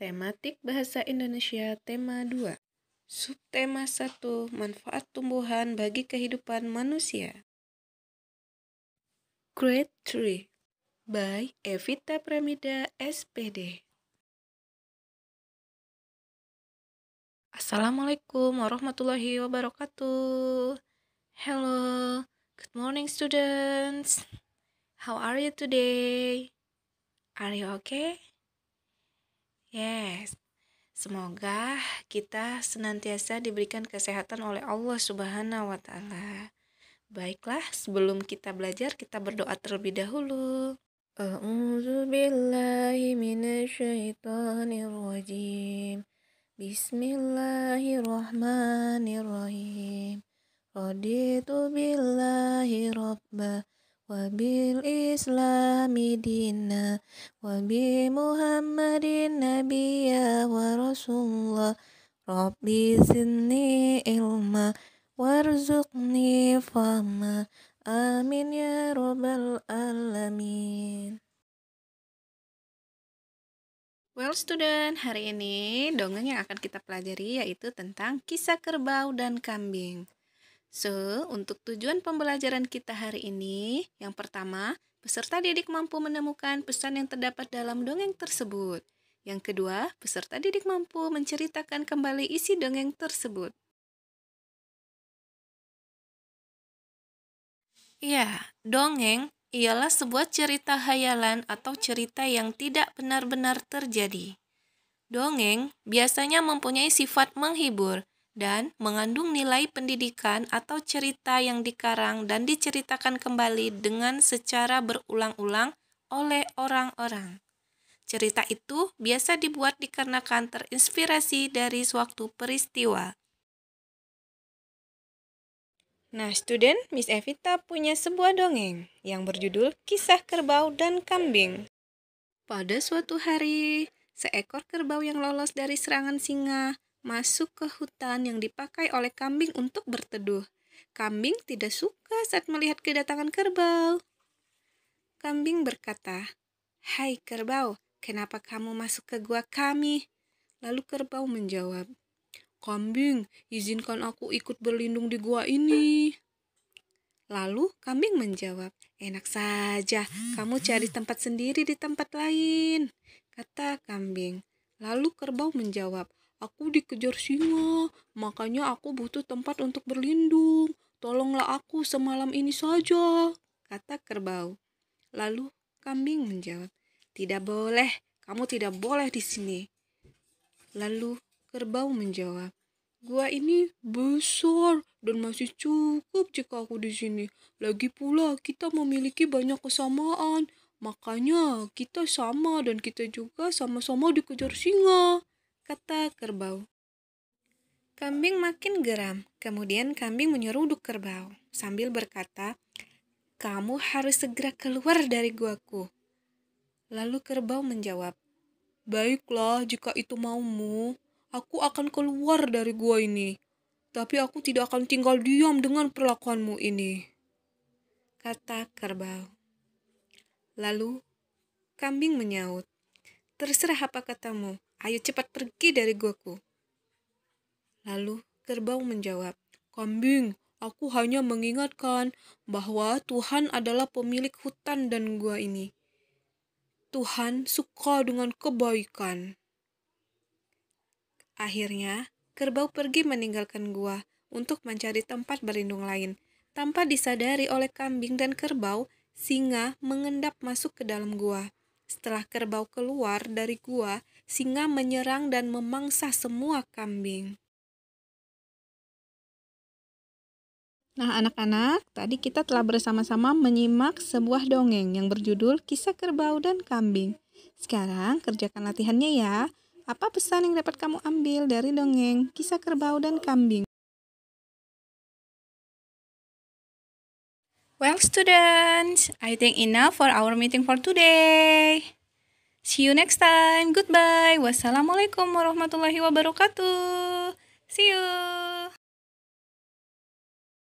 Tematik Bahasa Indonesia Tema 2. Subtema 1. Manfaat tumbuhan bagi kehidupan manusia. Grade 3 by Evita Pramida, SPD. Assalamualaikum warahmatullahi wabarakatuh. Hello, good morning students. How are you today? Are you okay? Yes. Semoga kita senantiasa diberikan kesehatan oleh Allah Subhanahu wa Ta'ala. Baiklah, sebelum kita belajar, kita berdoa terlebih dahulu. A'udzu billahi minasyaitonir rajim. Bismillahirrahmanirrahim. Raditu billahi rabba wa bil islami dina wa bi muhammadin nabiyya wa rasulullah. Rabbi zidni ilma warzuqni fahma. Amin ya rabbal alamin. Well student, hari ini dongeng yang akan kita pelajari yaitu tentang kisah kerbau dan kambing. So, untuk tujuan pembelajaran kita hari ini, yang pertama, peserta didik mampu menemukan pesan yang terdapat dalam dongeng tersebut. Yang kedua, peserta didik mampu menceritakan kembali isi dongeng tersebut. Ya, dongeng ialah sebuah cerita hayalan atau cerita yang tidak benar-benar terjadi. Dongeng biasanya mempunyai sifat menghibur dan mengandung nilai pendidikan atau cerita yang dikarang dan diceritakan kembali dengan secara berulang-ulang oleh orang-orang. Cerita itu biasa dibuat dikarenakan terinspirasi dari suatu peristiwa. Nah, student, Miss Evita punya sebuah dongeng yang berjudul Kisah Kerbau dan Kambing. Pada suatu hari, seekor kerbau yang lolos dari serangan singa masuk ke hutan yang dipakai oleh kambing untuk berteduh. Kambing tidak suka saat melihat kedatangan kerbau. Kambing berkata, "Hai kerbau, kenapa kamu masuk ke gua kami?" Lalu kerbau menjawab, "Kambing, izinkan aku ikut berlindung di gua ini." Lalu kambing menjawab, "Enak saja, kamu cari tempat sendiri di tempat lain," kata kambing. Lalu kerbau menjawab, "Aku dikejar singa, makanya aku butuh tempat untuk berlindung. Tolonglah aku semalam ini saja," kata kerbau. Lalu kambing menjawab, "Tidak boleh, kamu tidak boleh di sini." Lalu kerbau menjawab, "Gua ini besar dan masih cukup jika aku di sini. Lagi pula kita memiliki banyak kesamaan, makanya kita sama dan kita juga sama-sama dikejar singa," kata kerbau. Kambing makin geram. Kemudian kambing menyeruduk kerbau sambil berkata, "Kamu harus segera keluar dari guaku." Lalu kerbau menjawab, "Baiklah, jika itu maumu, aku akan keluar dari gua ini. Tapi aku tidak akan tinggal diam dengan perlakuanmu ini," kata kerbau. Lalu kambing menyaut, "Terserah apa katamu, ayo cepat pergi dari guaku." Lalu kerbau menjawab, "Kambing, aku hanya mengingatkan bahwa Tuhan adalah pemilik hutan dan gua ini. Tuhan suka dengan kebaikan." Akhirnya, kerbau pergi meninggalkan gua untuk mencari tempat berlindung lain. Tanpa disadari oleh kambing dan kerbau, singa mengendap masuk ke dalam gua. Setelah kerbau keluar dari gua, singa menyerang dan memangsa semua kambing. Nah, anak-anak, tadi kita telah bersama-sama menyimak sebuah dongeng yang berjudul Kisah Kerbau dan Kambing. Sekarang, kerjakan latihannya ya. Apa pesan yang dapat kamu ambil dari dongeng Kisah Kerbau dan Kambing? Well, students, I think enough for our meeting for today. See you next time. Goodbye. Wassalamualaikum warahmatullahi wabarakatuh. See you.